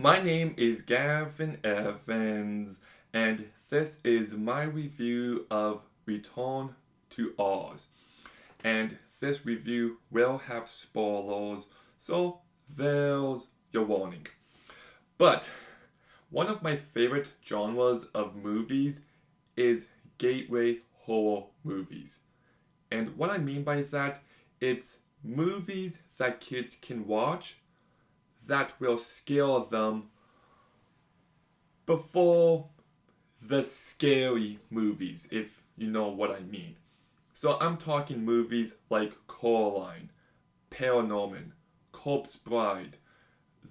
My name is Gavin Evans, and this is my review of Return to Oz. And this review will have spoilers, so there's your warning. But one of my favorite genres of movies is gateway horror movies. And what I mean by that, it's movies that kids can watch that will scare them before the scary movies, if you know what I mean. So I'm talking movies like Coraline, Paranorman, Corpse Bride,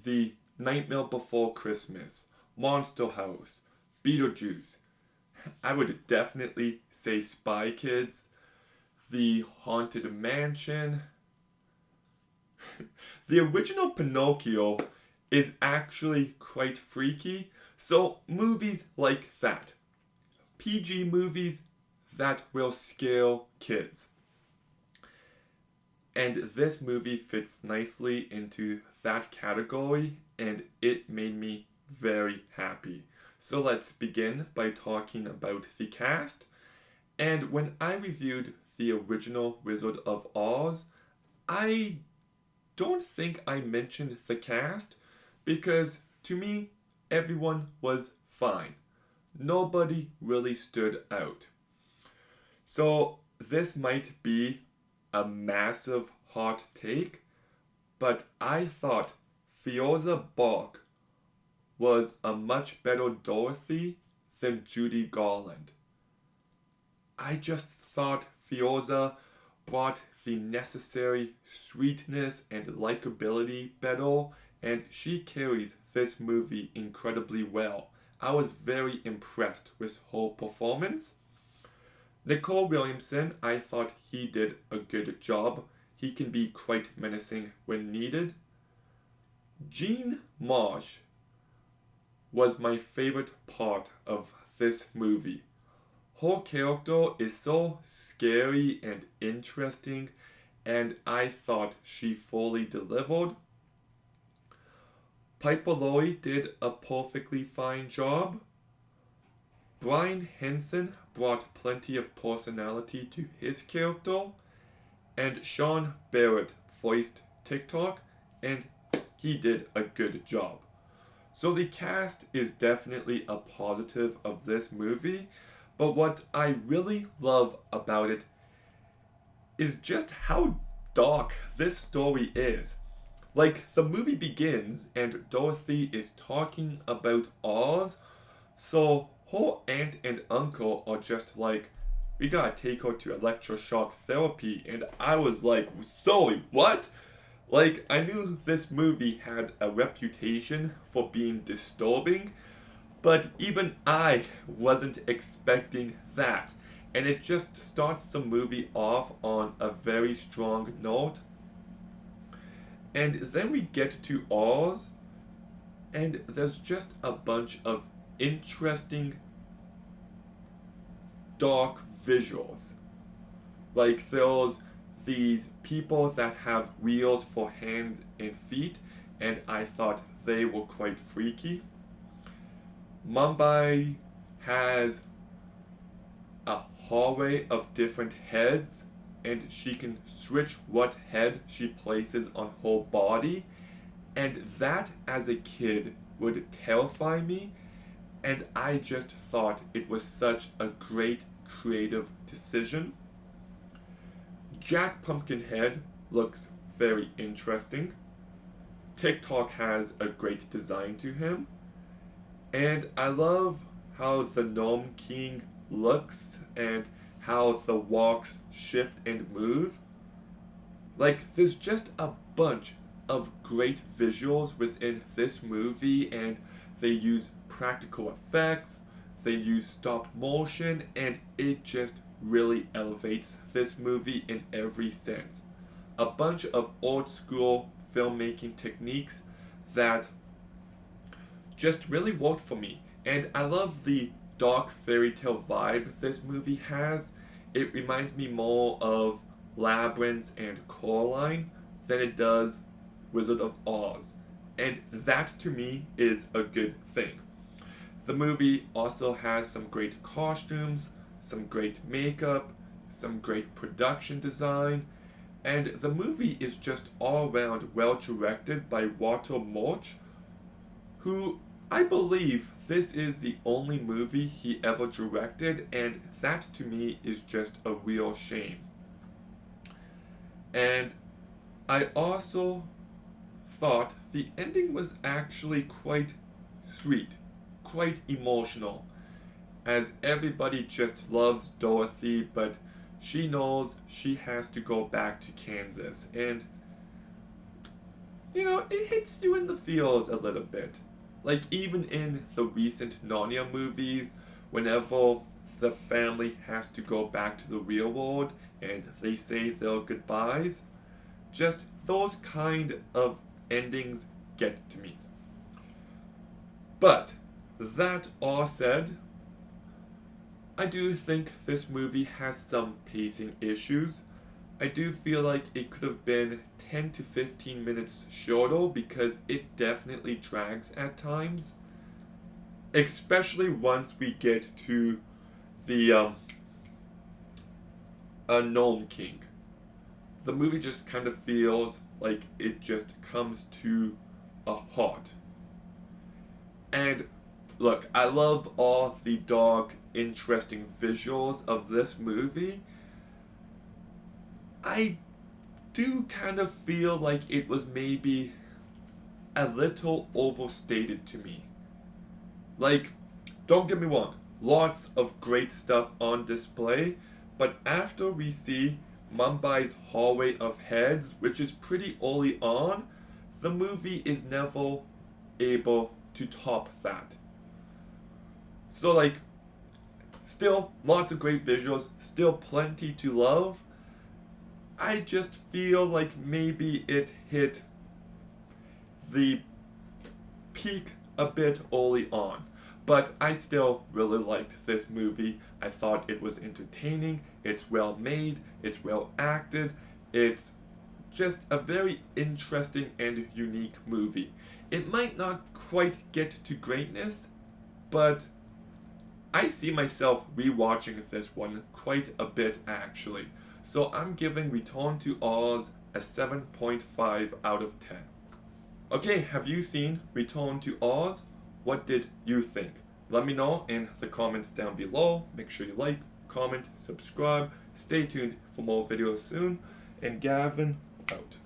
The Nightmare Before Christmas, Monster House, Beetlejuice. I would definitely say Spy Kids, The Haunted Mansion. The original Pinocchio is actually quite freaky, so movies like that. PG movies that will scare kids. And this movie fits nicely into that category, and it made me very happy. So let's begin by talking about the cast. And when I reviewed the original Wizard of Oz, I don't think I mentioned the cast because to me, everyone was fine. Nobody really stood out. So, this might be a massive hot take, but I thought Fioza Balk was a much better Dorothy than Judy Garland. I just thought Fioza brought the necessary sweetness and likability better, and she carries this movie incredibly well. I was very impressed with her performance. Nicole Williamson, I thought he did a good job. He can be quite menacing when needed. Jean Marsh was my favorite part of this movie. Her character is so scary and interesting, and I thought she fully delivered. Piper Laurie did a perfectly fine job. Brian Henson brought plenty of personality to his character, and Sean Barrett voiced TikTok, and he did a good job. So the cast is definitely a positive of this movie, but what I really love about it is just how dark this story is. Like, the movie begins and Dorothy is talking about Oz, so her aunt and uncle are just like, we gotta take her to electroshock therapy. And I was like, sorry, what? Like, I knew this movie had a reputation for being disturbing, but even I wasn't expecting that. And it just starts the movie off on a very strong note. And then we get to Oz, and there's just a bunch of interesting dark visuals. Like there's these people that have wheels for hands and feet, and I thought they were quite freaky. Mumbai has a hallway of different heads, and she can switch what head she places on her body, and that as a kid would terrify me, and I just thought it was such a great creative decision. Jack Pumpkinhead looks very interesting. TikTok has a great design to him. And I love how the Gnome King looks and how the walks shift and move. Like, there's just a bunch of great visuals within this movie, and they use practical effects, they use stop motion, and it just really elevates this movie in every sense. A bunch of old school filmmaking techniques that just really worked for me. And I love the dark fairy tale vibe this movie has. It reminds me more of Labyrinth and Coraline than it does Wizard of Oz. and that to me is a good thing. The movie also has some great costumes, some great makeup, some great production design, and the movie is just all around well directed by Walter Murch, who I believe this is the only movie he ever directed, and that to me is just a real shame. And I also thought the ending was actually quite sweet, quite emotional, as everybody just loves Dorothy, but she knows she has to go back to Kansas. And, it hits you in the feels a little bit. Like, even in the recent Narnia movies, whenever the family has to go back to the real world and they say their goodbyes, just those kind of endings get to me. But, that all said, I do think this movie has some pacing issues. I do feel like it could have been 10 to 15 minutes shorter because it definitely drags at times. Especially once we get to the Gnome King. The movie just kind of feels like it just comes to a halt. And look, I love all the dark, interesting visuals of this movie. I do kind of feel like it was maybe a little overstated to me. Like, don't get me wrong, lots of great stuff on display, but after we see Mumbai's Hallway of Heads, which is pretty early on, the movie is never able to top that. So, like, still lots of great visuals, still plenty to love. I just feel like maybe it hit the peak a bit early on. But I still really liked this movie. I thought it was entertaining, it's well made, it's well acted, it's just a very interesting and unique movie. It might not quite get to greatness, but I see myself rewatching this one quite a bit actually. So I'm giving Return to Oz a 7.5 out of 10. Okay, have you seen Return to Oz? What did you think? Let me know in the comments down below. Make sure you like, comment, subscribe. Stay tuned for more videos soon. And Gavin, out.